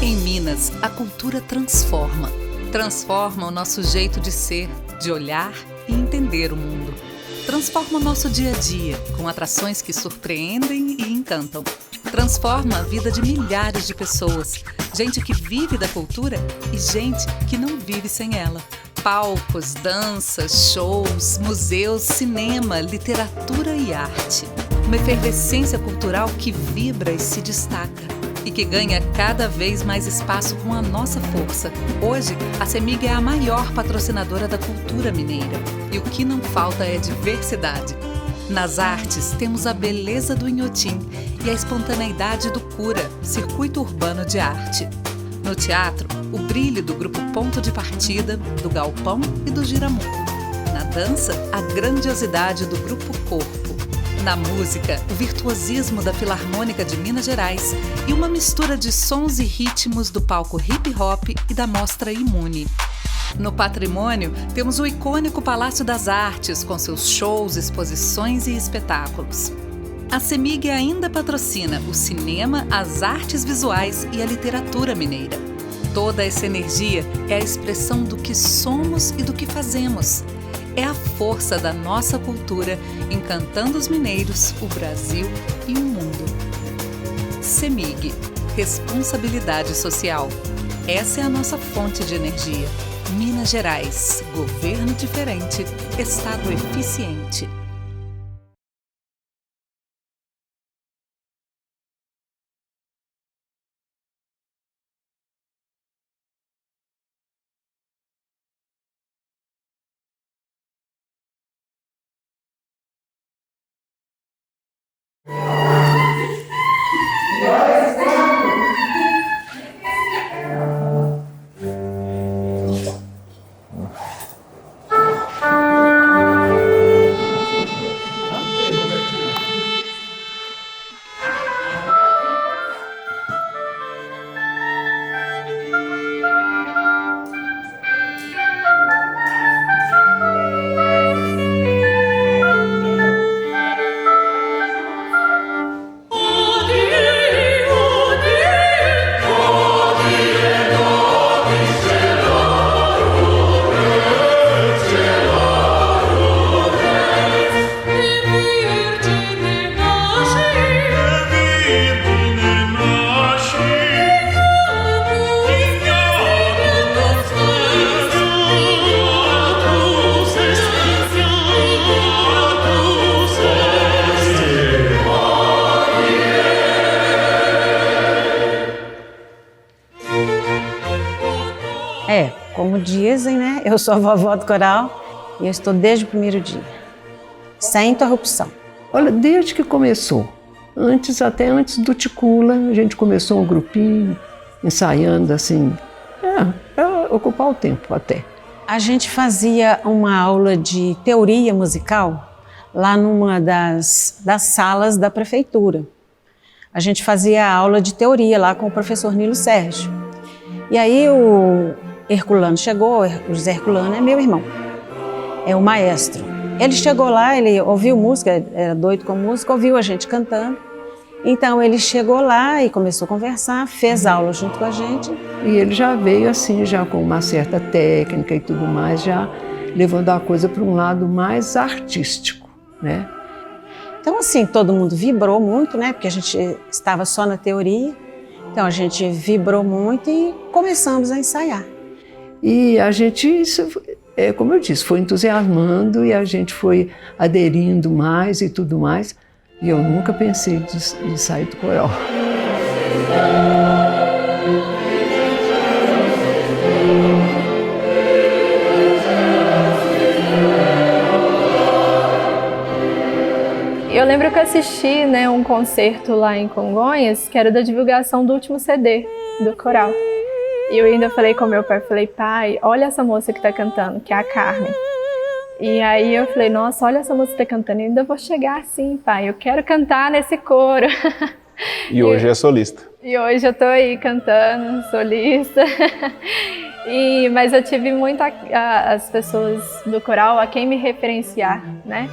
Em Minas, a cultura transforma. Transforma o nosso jeito de ser, de olhar e entender o mundo. Transforma o nosso dia a dia, com atrações que surpreendem e encantam. Transforma a vida de milhares de pessoas, gente que vive da cultura e gente que não vive sem ela. Palcos, danças, shows, museus, cinema, literatura e arte. Uma efervescência cultural que vibra e se destaca. E que ganha cada vez mais espaço com a nossa força. Hoje, a CEMIG é a maior patrocinadora da cultura mineira. E o que não falta é diversidade. Nas artes, temos a beleza do Inhotim e a espontaneidade do Cura, Circuito Urbano de Arte. No teatro, o brilho do grupo Ponto de Partida, do Galpão e do Giramundo. Na dança, a grandiosidade do grupo Corpo. Na música, o virtuosismo da Filarmônica de Minas Gerais e uma mistura de sons e ritmos do palco hip hop e da mostra Imune. No patrimônio, temos o icônico Palácio das Artes, com seus shows, exposições e espetáculos. A CEMIG ainda patrocina o cinema, as artes visuais e a literatura mineira. Toda essa energia é a expressão do que somos e do que fazemos. É a força da nossa cultura encantando os mineiros, o Brasil e o mundo. CEMIG, responsabilidade social. Essa é a nossa fonte de energia. Minas Gerais, governo diferente, estado eficiente. Como dizem, né? Eu sou a vovó do coral e eu estou desde o primeiro dia, sem interrupção. Olha, desde que começou, até antes do Ticula, a gente começou um grupinho, ensaiando assim, para ocupar o tempo até. A gente fazia uma aula de teoria musical lá numa das salas da prefeitura. A gente fazia a aula de teoria lá com o professor Nilo Sérgio. E aí o Herculano chegou, o José Herculano é meu irmão, é o maestro. Ele chegou lá, ele ouviu música, era doido com música, ouviu a gente cantando. Então ele chegou lá e começou a conversar, fez aula junto com a gente. E ele já veio assim, já com uma certa técnica e tudo mais, já levando a coisa para um lado mais artístico, né? Então assim, todo mundo vibrou muito, né? Porque a gente estava só na teoria. Então a gente vibrou muito e começamos a ensaiar. E a gente, como eu disse, foi entusiasmando e a gente foi aderindo mais e tudo mais. E eu nunca pensei de sair do coral. Eu lembro que eu assisti, né, um concerto lá em Congonhas, que era da divulgação do último CD do coral. E eu ainda falei com meu pai, pai, olha essa moça que tá cantando, que é a Carmen. E aí eu falei, nossa, olha essa moça que tá cantando, eu ainda vou chegar assim, pai, eu quero cantar nesse coro. E hoje é solista. E hoje eu tô aí cantando, solista. Mas eu tive muito as pessoas do coral a quem me referenciar, né?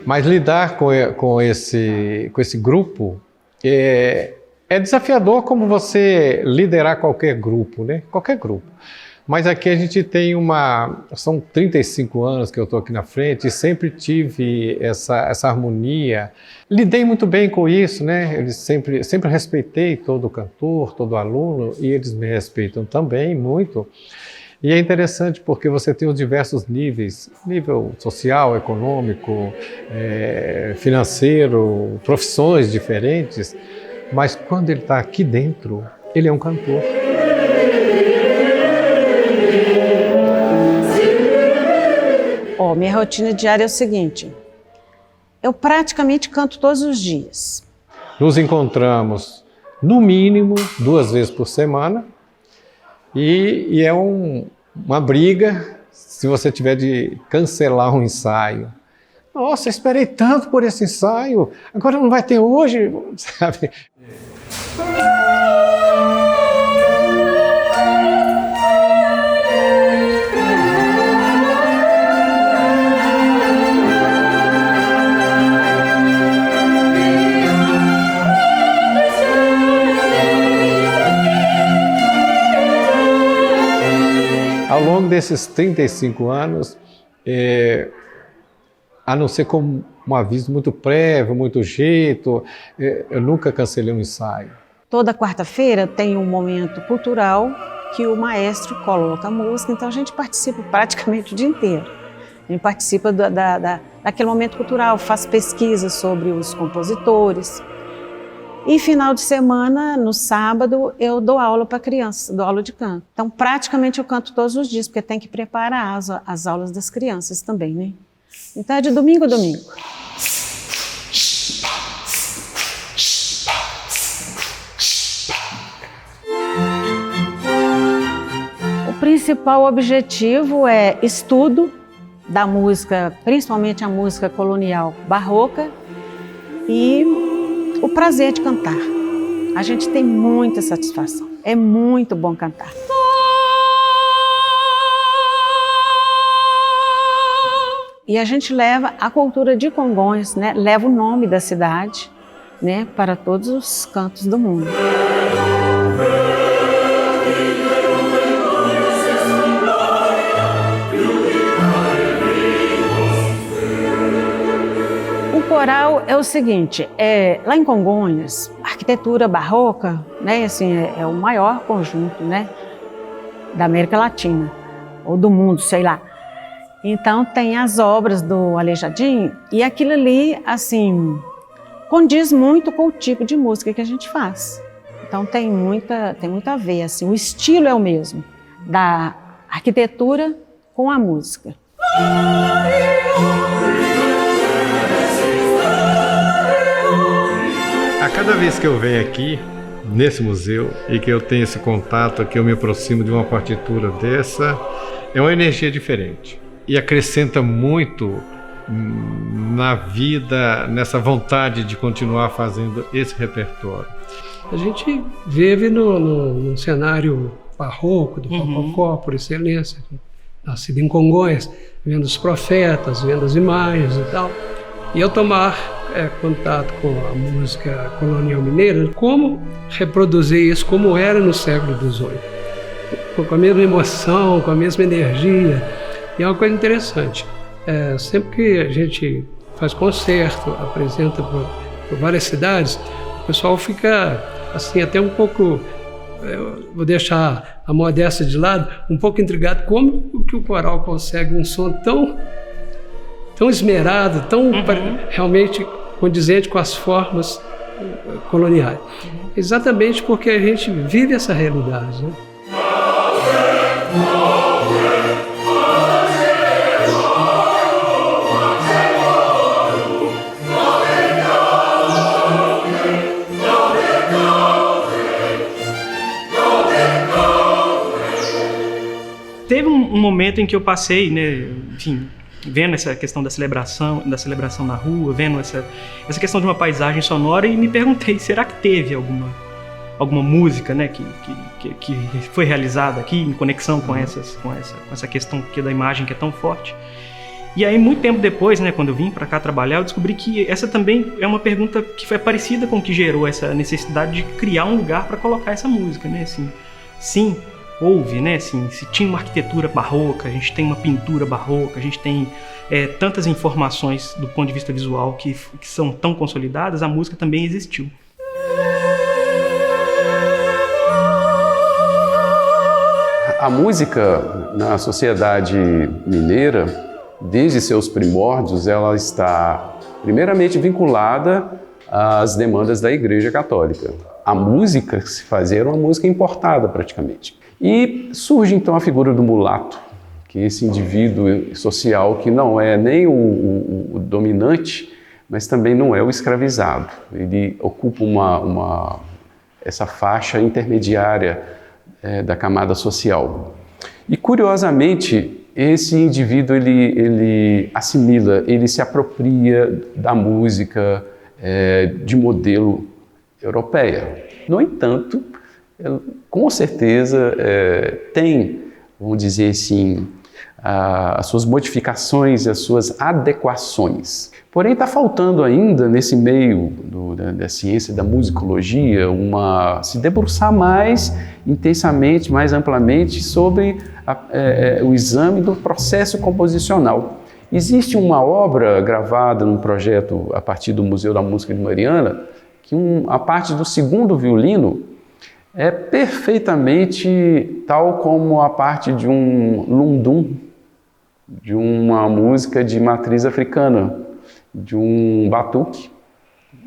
Mas lidar com esse grupo é desafiador, como você liderar qualquer grupo, né? Qualquer grupo. Mas aqui a gente tem são 35 anos que eu estou aqui na frente e sempre tive essa harmonia. Lidei muito bem com isso, né? Eles sempre respeitei todo cantor, todo aluno, e eles me respeitam também muito. E é interessante porque você tem os diversos níveis, nível social, econômico, financeiro, profissões diferentes, mas quando ele está aqui dentro, ele é um cantor. Minha rotina diária é o seguinte, eu praticamente canto todos os dias. Nos encontramos, no mínimo, 2 vezes por semana, e é uma briga se você tiver de cancelar um ensaio. Nossa, eu esperei tanto por esse ensaio, agora não vai ter hoje, sabe? Ao longo desses 35 anos, a não ser com um aviso muito prévio, muito jeito, eu nunca cancelei um ensaio. Toda quarta-feira tem um momento cultural que o maestro coloca a música, então a gente participa praticamente o dia inteiro. A gente participa daquele momento cultural, faz pesquisas sobre os compositores. E final de semana, no sábado, eu dou aula para crianças, dou aula de canto. Então, praticamente eu canto todos os dias, porque tem que preparar as aulas das crianças também, né? Então, é de domingo a domingo. O principal objetivo é estudo da música, principalmente a música colonial barroca, e o prazer de cantar. A gente tem muita satisfação. É muito bom cantar. E a gente leva a cultura de Congonhas, né? Leva o nome da cidade, né? Para todos os cantos do mundo. O coral é o seguinte, lá em Congonhas, a arquitetura barroca, né, assim, é o maior conjunto, né, da América Latina, ou do mundo, sei lá. Então tem as obras do Aleijadinho e aquilo ali, assim, condiz muito com o tipo de música que a gente faz. Então tem muito a ver, assim, o estilo é o mesmo, da arquitetura com a música. A cada vez que eu venho aqui, nesse museu, e que eu tenho esse contato, que eu me aproximo de uma partitura dessa, é uma energia diferente. E acrescenta muito na vida, nessa vontade de continuar fazendo esse repertório. A gente vive num cenário barroco, do rococó, por excelência, nascido em Congonhas, vendo os profetas, vendo as imagens e tal. E eu tomar contato com a música colonial mineira, como reproduzir isso como era no século XVIII, com a mesma emoção, com a mesma energia. E é uma coisa interessante, sempre que a gente faz concerto, apresenta por várias cidades, o pessoal fica assim até um pouco, vou deixar a modéstia de lado, um pouco intrigado como que o coral consegue um som tão esmerado, tão realmente condizente com as formas coloniais. Exatamente porque a gente vive essa realidade, né? Teve um momento em que eu passei, né, enfim, vendo essa questão da celebração na rua, vendo essa questão de uma paisagem sonora e me perguntei, será que teve alguma música, né, que foi realizada aqui em conexão com essa questão que é da imagem que é tão forte. E aí, muito tempo depois, né, quando eu vim para cá trabalhar, eu descobri que essa também é uma pergunta que foi parecida com o que gerou essa necessidade de criar um lugar para colocar essa música, né? Assim, sim, houve, né? Assim, se tinha uma arquitetura barroca, a gente tem uma pintura barroca, a gente tem tantas informações do ponto de vista visual que são tão consolidadas, a música também existiu. A música na sociedade mineira, desde seus primórdios, ela está primeiramente vinculada às demandas da Igreja Católica. A música que se fazia era uma música importada praticamente. E surge então a figura do mulato, que é esse indivíduo social que não é nem o dominante, mas também não é o escravizado. Ele ocupa essa faixa intermediária da camada social. E curiosamente, esse indivíduo ele assimila, ele se apropria da música de modelo europeia. No entanto, com certeza tem, vamos dizer assim, as suas modificações e as suas adequações. Porém, está faltando ainda, nesse meio da ciência da musicologia, se debruçar mais intensamente, mais amplamente sobre o exame do processo composicional. Existe uma obra gravada num projeto a partir do Museu da Música de Mariana, que a parte do segundo violino é perfeitamente tal como a parte de um lundum, de uma música de matriz africana, de um batuque,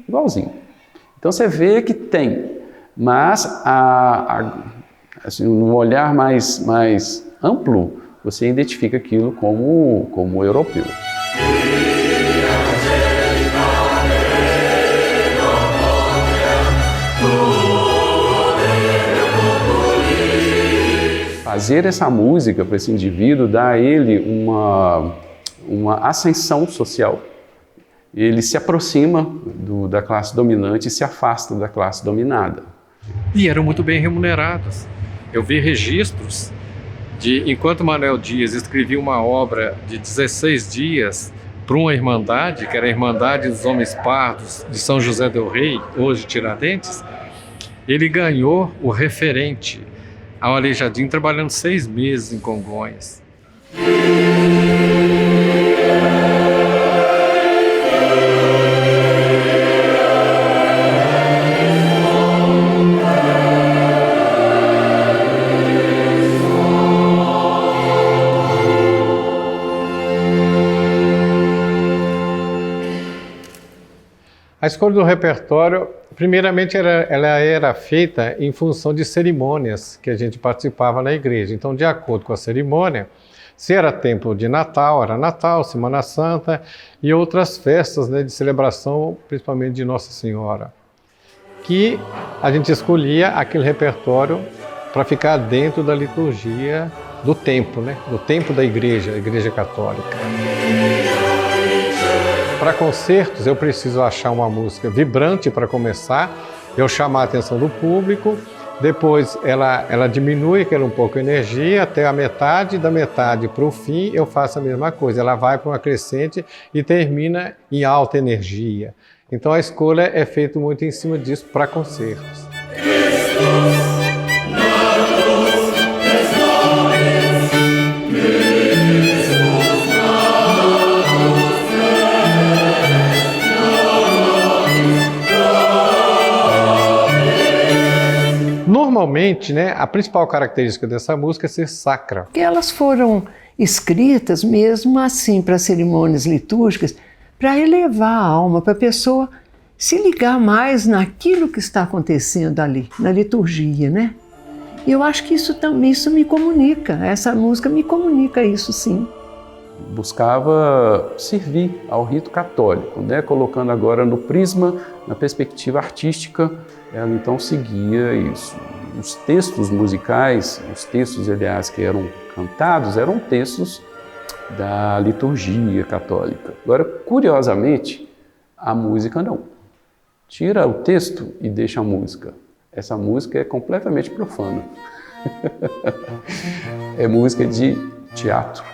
igualzinho. Então você vê que tem, mas assim, num olhar mais amplo, você identifica aquilo como europeu. Fazer essa música para esse indivíduo dá a ele uma ascensão social. Ele se aproxima da classe dominante e se afasta da classe dominada. E eram muito bem remunerados. Eu vi registros de, enquanto Manuel Dias escrevia uma obra de 16 dias para uma irmandade, que era a Irmandade dos Homens Pardos de São José del Rei, hoje Tiradentes, ele ganhou o referente ao Aleijadinho trabalhando 6 meses em Congonhas. A escolha do repertório, primeiramente, ela era feita em função de cerimônias que a gente participava na igreja. Então, de acordo com a cerimônia, se era tempo de Natal, era Natal, Semana Santa e outras festas, né, de celebração, principalmente de Nossa Senhora, que a gente escolhia aquele repertório para ficar dentro da liturgia do tempo, né, do tempo da igreja, a Igreja Católica. Para concertos, eu preciso achar uma música vibrante para começar, eu chamar a atenção do público, depois ela diminui um pouco a energia até a metade, da metade para o fim eu faço a mesma coisa, ela vai para uma crescente e termina em alta energia. Então a escolha é feita muito em cima disso para concertos. Normalmente, né, a principal característica dessa música é ser sacra. Porque elas foram escritas mesmo assim para cerimônias litúrgicas, para elevar a alma, para a pessoa se ligar mais naquilo que está acontecendo ali, na liturgia, né? E eu acho que isso me comunica, essa música me comunica isso, sim. Buscava servir ao rito católico, né? Colocando agora no prisma, na perspectiva artística, ela então seguia isso. Os textos musicais, os textos, aliás, que eram cantados, eram textos da liturgia católica. Agora, curiosamente, a música não. Tira o texto e deixa a música. essa música é completamente profana. É música de teatro.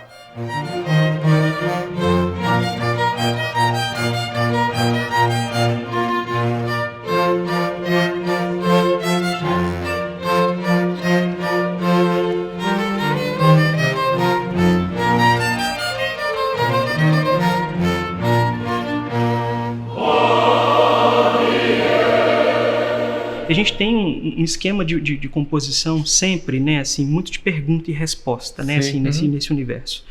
A gente tem um esquema de composição sempre, né, assim, muito de pergunta e resposta, né, assim, nesse universo.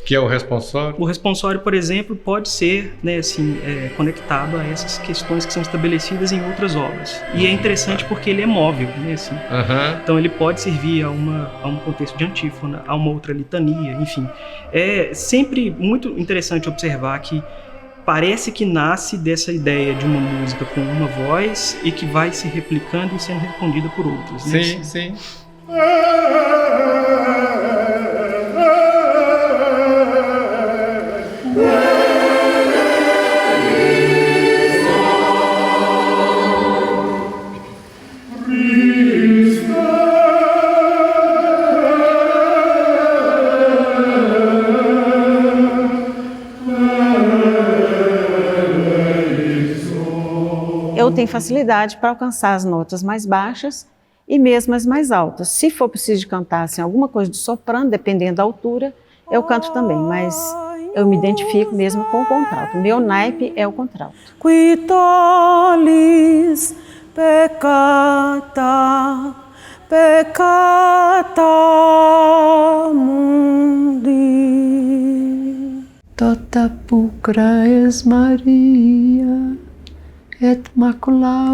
Que é o responsório? O responsório, por exemplo, pode ser, né, assim, conectado a essas questões que são estabelecidas em outras obras. E é interessante porque ele é móvel, né, assim. Então ele pode servir a um contexto de antífona, a uma outra litania, enfim. É sempre muito interessante observar que parece que nasce dessa ideia de uma música com uma voz e que vai se replicando e sendo respondida por outras, né? Sim, sim. Eu tenho facilidade para alcançar as notas mais baixas e mesmo as mais altas. Se for preciso cantar assim, alguma coisa de soprano, dependendo da altura, eu canto também, mas eu me identifico mesmo com o contralto. Meu naipe é o contralto. Qui tollis peccata, peccata mundi. Tota pulcra es Maria, et macula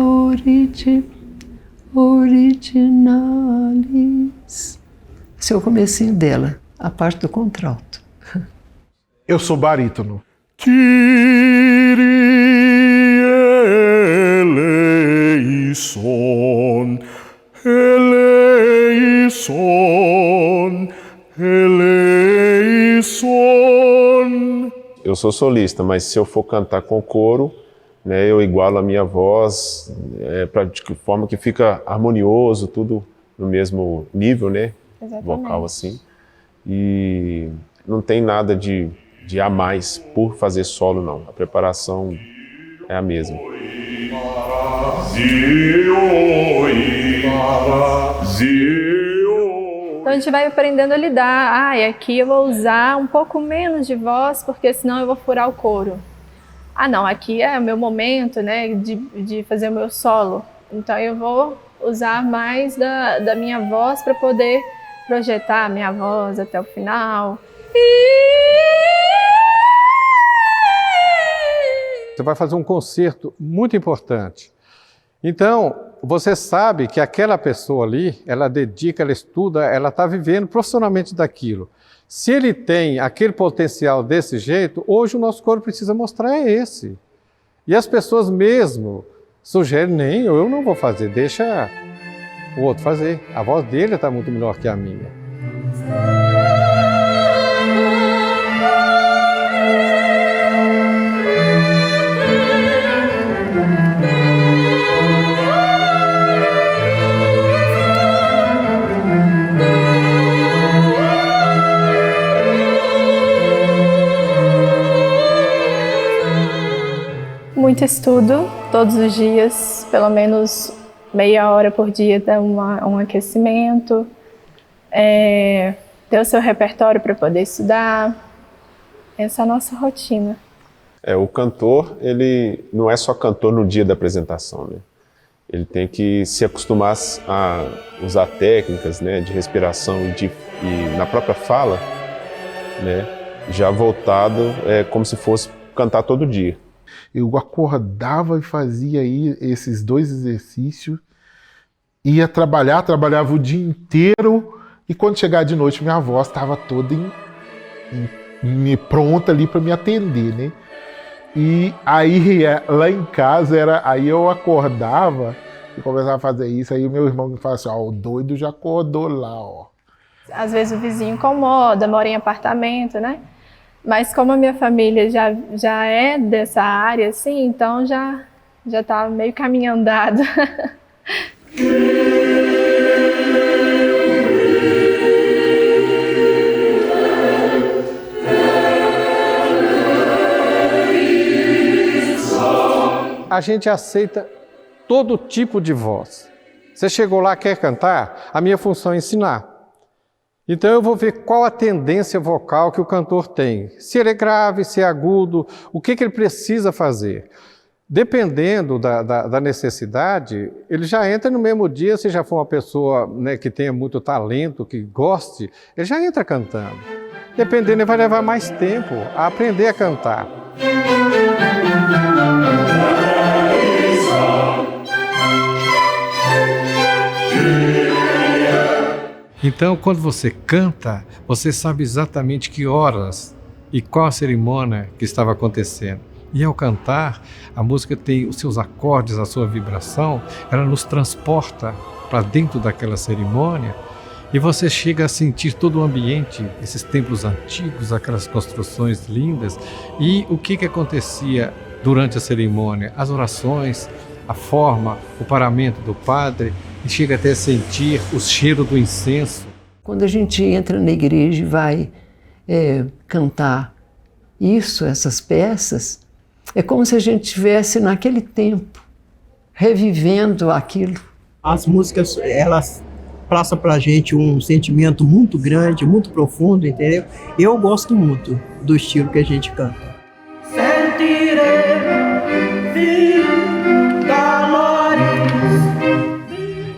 originalis. Esse é o comecinho dela, a parte do contralto. Eu sou barítono. Kyrie eleison, eleison, eleison. Eu sou solista, mas se eu for cantar com coro, né, eu igualo a minha voz de forma que fica harmonioso, tudo no mesmo nível, né, vocal assim. E não tem nada de a mais por fazer solo, não. A preparação é a mesma. Então a gente vai aprendendo a lidar. E aqui eu vou usar um pouco menos de voz, porque senão eu vou furar o coro. Não, aqui é o meu momento, né, de fazer o meu solo. Então eu vou usar mais da minha voz para poder projetar a minha voz até o final. Você vai fazer um concerto muito importante. Então, você sabe que aquela pessoa ali, ela dedica, ela estuda, ela está vivendo profissionalmente daquilo. Se ele tem aquele potencial desse jeito, hoje o nosso coro precisa mostrar esse. E as pessoas mesmo sugerem, nem eu não vou fazer, deixa o outro fazer. A voz dele está muito melhor que a minha. Muito estudo, todos os dias, pelo menos meia hora por dia dá um aquecimento, ter o seu repertório para poder estudar, essa é a nossa rotina. O cantor, ele não é só cantor no dia da apresentação, né? Ele tem que se acostumar a usar técnicas, né, de respiração e na própria fala, né, já voltado como se fosse cantar todo dia. Eu acordava e fazia aí esses 2 exercícios, ia trabalhava o dia inteiro e quando chegava de noite minha voz estava toda pronta ali para me atender, né? E aí lá em casa aí eu acordava e começava a fazer isso, aí o meu irmão me falava assim, o doido já acordou lá, ó. Às vezes o vizinho incomoda, mora em apartamento, né? Mas como a minha família já é dessa área, assim, então já tá meio caminho andado. A gente aceita todo tipo de voz. Você chegou lá, quer cantar? A minha função é ensinar. Então eu vou ver qual a tendência vocal que o cantor tem. Se ele é grave, se é agudo, o que ele precisa fazer. Dependendo da necessidade, ele já entra no mesmo dia, se já for uma pessoa, né, que tenha muito talento, que goste, ele já entra cantando. Dependendo, ele vai levar mais tempo a aprender a cantar. Então, quando você canta, você sabe exatamente que horas e qual a cerimônia que estava acontecendo. E ao cantar, a música tem os seus acordes, a sua vibração, ela nos transporta para dentro daquela cerimônia e você chega a sentir todo o ambiente, esses templos antigos, aquelas construções lindas. E o que acontecia durante a cerimônia? As orações, a forma, o paramento do padre, e chega até a sentir o cheiro do incenso. Quando a gente entra na igreja e vai cantar essas peças, é como se a gente estivesse naquele tempo, revivendo aquilo. As músicas, elas passam para a gente um sentimento muito grande, muito profundo, entendeu? Eu gosto muito do estilo que a gente canta.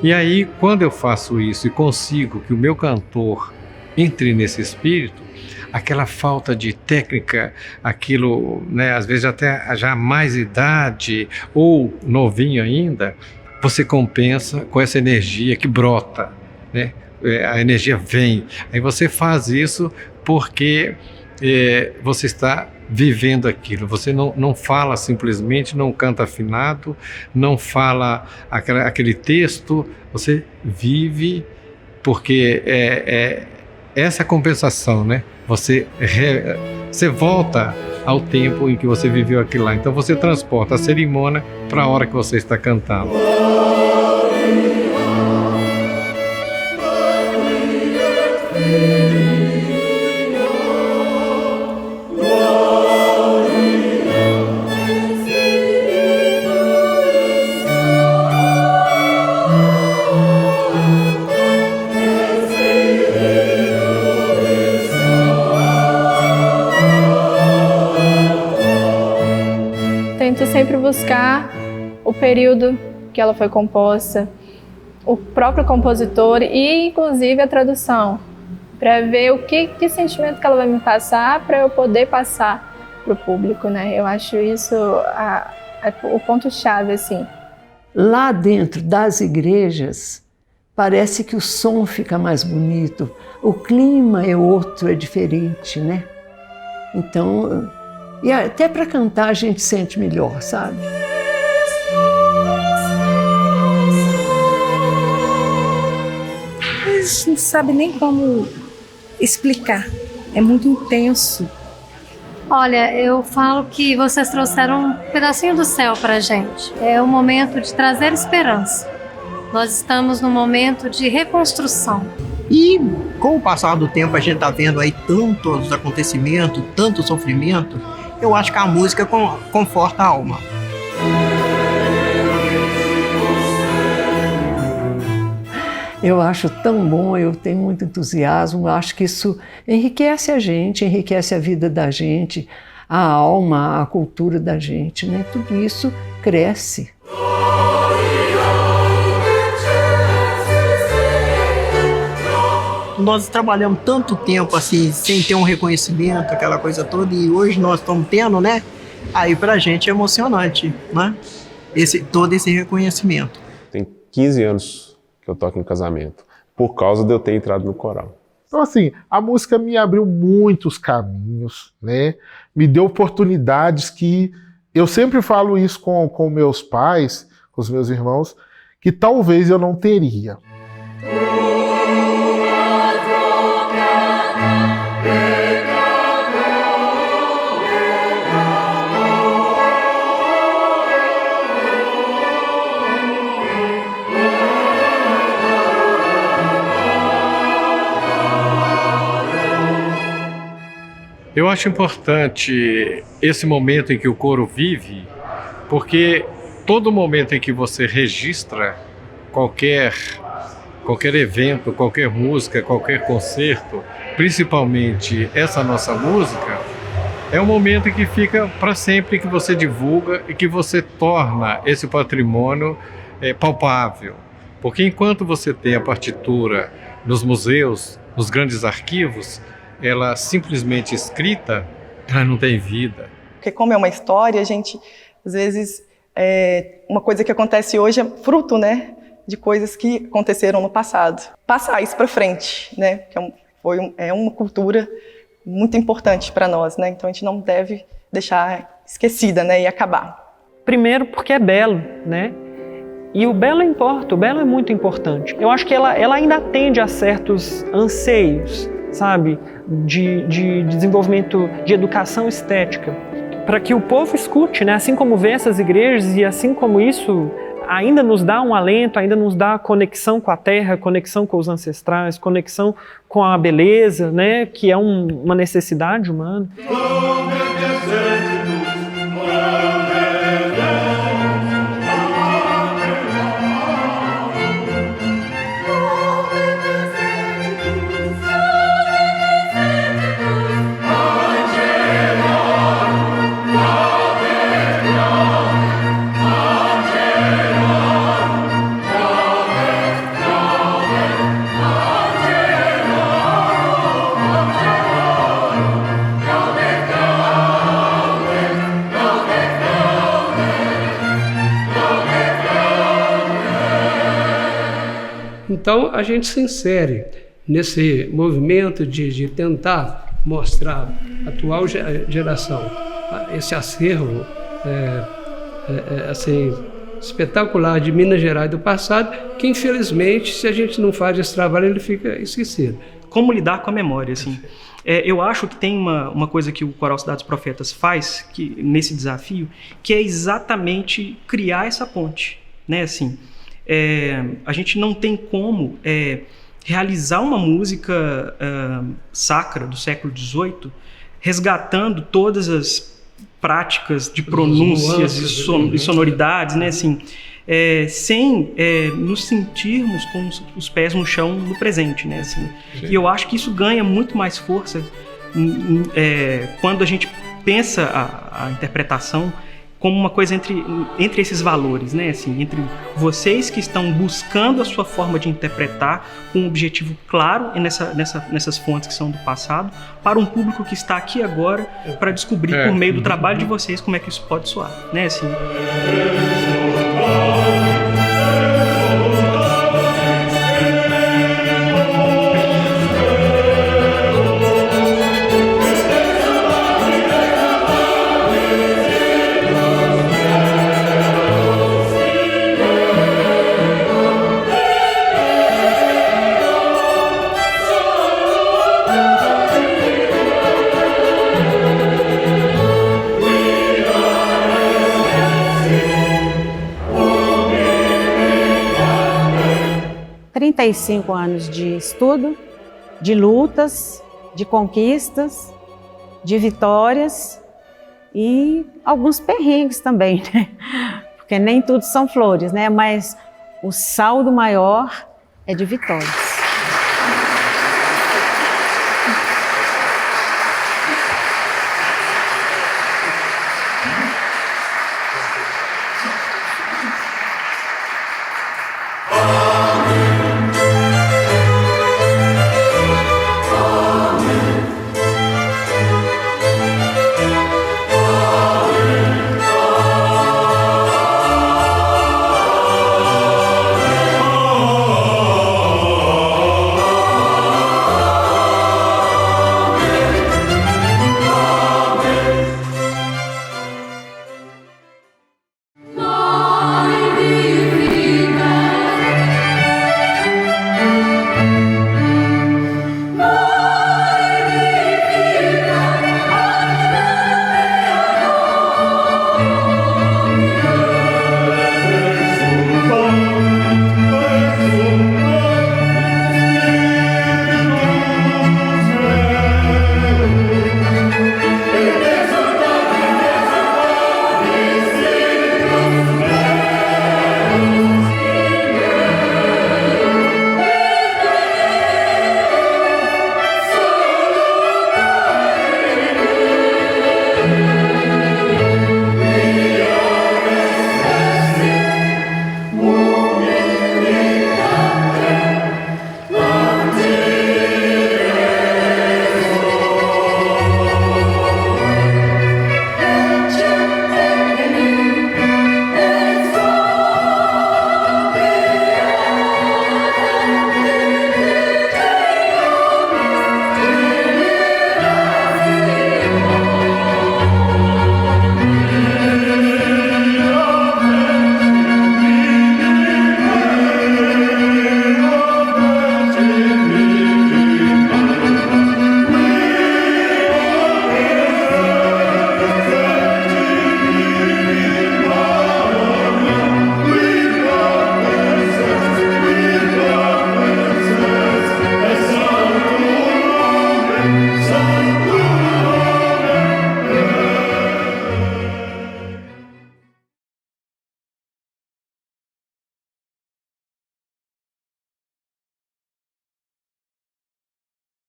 E aí, quando eu faço isso e consigo que o meu cantor entre nesse espírito, aquela falta de técnica, aquilo, né, às vezes até já mais idade ou novinho ainda, você compensa com essa energia que brota, né? A energia vem. Aí você faz isso porque você está vivendo aquilo. Você não fala simplesmente, não canta afinado, não fala aquele texto, você vive, porque essa compensação, né? Você volta ao tempo em que você viveu aquilo lá. Então você transporta a cerimônia para a hora que você está cantando. Tento sempre buscar o período que ela foi composta, o próprio compositor e inclusive a tradução, para ver o que sentimento que ela vai me passar, para eu poder passar para o público, né? Eu acho isso o ponto-chave, assim. Lá dentro das igrejas, parece que o som fica mais bonito, o clima é outro, é diferente, né? Então, e até para cantar a gente sente melhor, sabe? A gente não sabe nem como explicar, é muito intenso. Olha, eu falo que vocês trouxeram um pedacinho do céu pra gente. É o momento de trazer esperança. Nós estamos num momento de reconstrução. E com o passar do tempo a gente tá vendo aí tantos acontecimentos, tanto sofrimento, eu acho que a música conforta a alma. Eu acho tão bom, eu tenho muito entusiasmo, acho que isso enriquece a gente, enriquece a vida da gente, a alma, a cultura da gente, né? Tudo isso cresce. Nós trabalhamos tanto tempo assim, sem ter um reconhecimento, aquela coisa toda, e hoje nós estamos tendo, né? Aí pra gente é emocionante, né? Todo esse reconhecimento. Tem 15 anos que eu toco em casamento, por causa de eu ter entrado no coral. Então, assim, a música me abriu muitos caminhos, né? Me deu oportunidades que eu sempre falo isso com meus pais, com os meus irmãos, que talvez eu não teria. Eu acho importante esse momento em que o coro vive, porque todo momento em que você registra qualquer evento, qualquer música, qualquer concerto, principalmente essa nossa música, é um momento em que fica para sempre, que você divulga e que você torna esse patrimônio palpável. Porque enquanto você tem a partitura nos museus, nos grandes arquivos, ela simplesmente escrita, ela não tem vida. Porque como é uma história, a gente, às vezes, uma coisa que acontece hoje é fruto, né, de coisas que aconteceram no passado. Passar isso para frente, né, que é uma cultura muito importante para nós, né, então a gente não deve deixar esquecida, né, e acabar. Primeiro porque é belo, né, e o belo importa, o belo é muito importante. Eu acho que ela ainda atende a certos anseios, sabe, de desenvolvimento de educação estética, para que o povo escute, né, assim como vê essas igrejas e assim como isso ainda nos dá um alento, ainda nos dá conexão com a terra, conexão com os ancestrais, conexão com a beleza, né, que é uma necessidade humana. Então, a gente se insere nesse movimento de tentar mostrar à atual geração esse acervo assim, espetacular de Minas Gerais do passado, que infelizmente, se a gente não faz esse trabalho, ele fica esquecido. Como lidar com a memória, assim? Eu acho que tem uma coisa que o Coral Cidade dos Profetas faz nesse desafio, que é exatamente criar essa ponte, né? Assim, a gente não tem como realizar uma música sacra do século XVIII resgatando todas as práticas de pronúncias e sonoridades, né? Assim, sem nos sentirmos com os pés no chão no presente, né? Assim, e eu acho que isso ganha muito mais força quando a gente pensa a interpretação como uma coisa entre esses valores, né? Assim, entre vocês que estão buscando a sua forma de interpretar com um objetivo claro nessas fontes que são do passado, para um público que está aqui agora para descobrir por meio do trabalho de vocês como é que isso pode soar, né? Assim, 35 anos de estudo, de lutas, de conquistas, de vitórias e alguns perrengues também, né? Porque nem tudo são flores, né? Mas o saldo maior é de vitórias.